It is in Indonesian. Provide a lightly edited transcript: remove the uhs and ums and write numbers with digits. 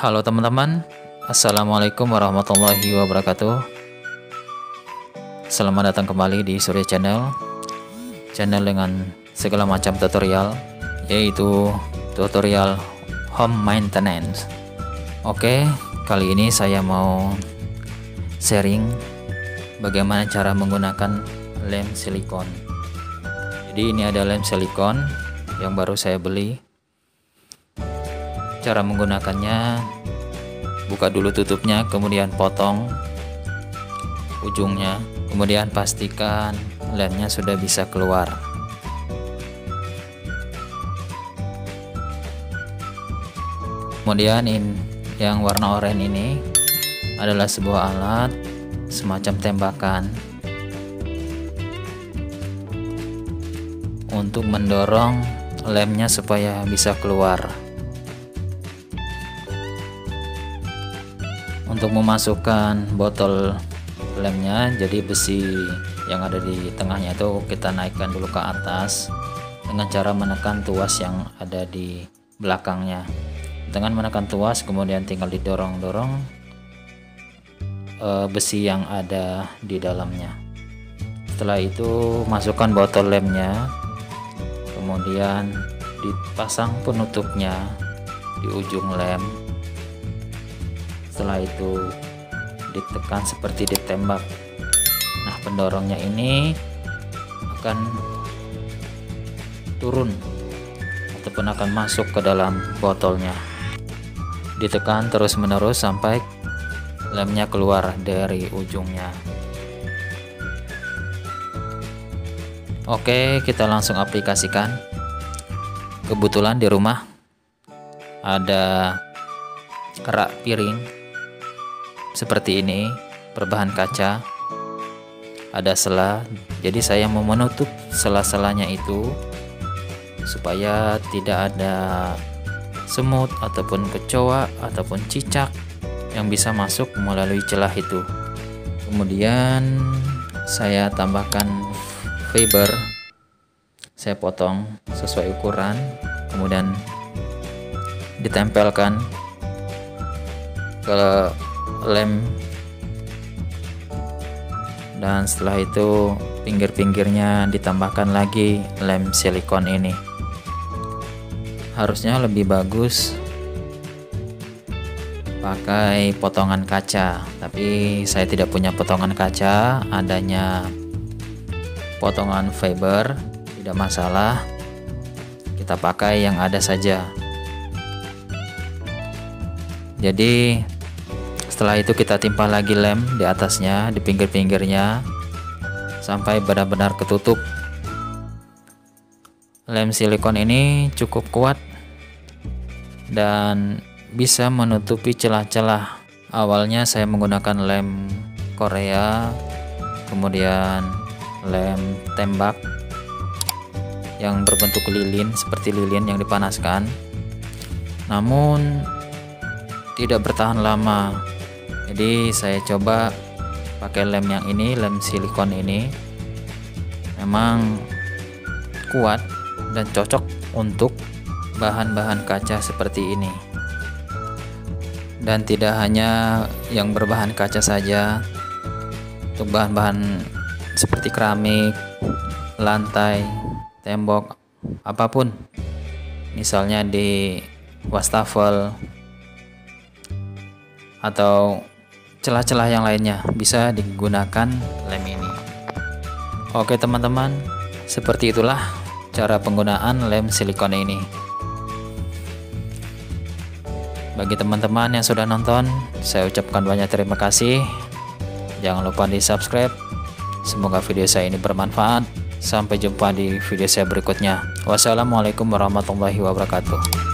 Halo teman-teman, Assalamualaikum warahmatullahi wabarakatuh. Selamat datang kembali di Surya Channel dengan segala macam tutorial, yaitu tutorial home maintenance. Oke, kali ini saya mau sharing bagaimana cara menggunakan lem silikon. Jadi ini ada lem silikon yang baru saya beli. Cara menggunakannya, buka dulu tutupnya, kemudian potong ujungnya, kemudian pastikan lemnya sudah bisa keluar. Kemudian yang warna oranye ini adalah sebuah alat semacam tembakan untuk mendorong lemnya supaya bisa keluar. Untuk memasukkan botol lemnya, jadi besi yang ada di tengahnya itu kita naikkan dulu ke atas dengan cara menekan tuas yang ada di belakangnya. Dengan menekan tuas, kemudian tinggal didorong-dorong besi yang ada di dalamnya. Setelah itu masukkan botol lemnya, kemudian dipasang penutupnya di ujung lem. Setelah itu ditekan seperti ditembak. Nah, pendorongnya ini akan turun ataupun akan masuk ke dalam botolnya. Ditekan terus menerus sampai lemnya keluar dari ujungnya. Oke, kita langsung aplikasikan. Kebetulan di rumah ada kerak piring seperti ini, berbahan kaca, ada sela, jadi saya mau menutup sela-selanya itu supaya tidak ada semut ataupun kecoa ataupun cicak yang bisa masuk melalui celah itu. Kemudian saya tambahkan fiber, saya potong sesuai ukuran, kemudian ditempelkan ke lem, dan setelah itu pinggir-pinggirnya ditambahkan lagi lem silikon ini. Harusnya lebih bagus pakai potongan kaca, tapi saya tidak punya potongan kaca, adanya potongan fiber, tidak masalah, kita pakai yang ada saja. Jadi setelah itu kita timpa lagi lem di atasnya, di pinggir-pinggirnya sampai benar-benar ketutup. Lem silikon ini cukup kuat dan bisa menutupi celah-celah. Awalnya saya menggunakan lem Korea, kemudian lem tembak yang berbentuk lilin, seperti lilin yang dipanaskan, namun tidak bertahan lama. Jadi saya coba pakai lem yang ini, lem silikon ini memang kuat dan cocok untuk bahan-bahan kaca seperti ini. Dan tidak hanya yang berbahan kaca saja, untuk bahan-bahan seperti keramik, lantai, tembok, apapun, misalnya di wastafel atau celah-celah yang lainnya, bisa digunakan lem ini. Oke teman-teman, seperti itulah cara penggunaan lem silikon ini. Bagi teman-teman yang sudah nonton, saya ucapkan banyak terima kasih. Jangan lupa di subscribe. Semoga video saya ini bermanfaat. Sampai jumpa di video saya berikutnya. Wassalamualaikum warahmatullahi wabarakatuh.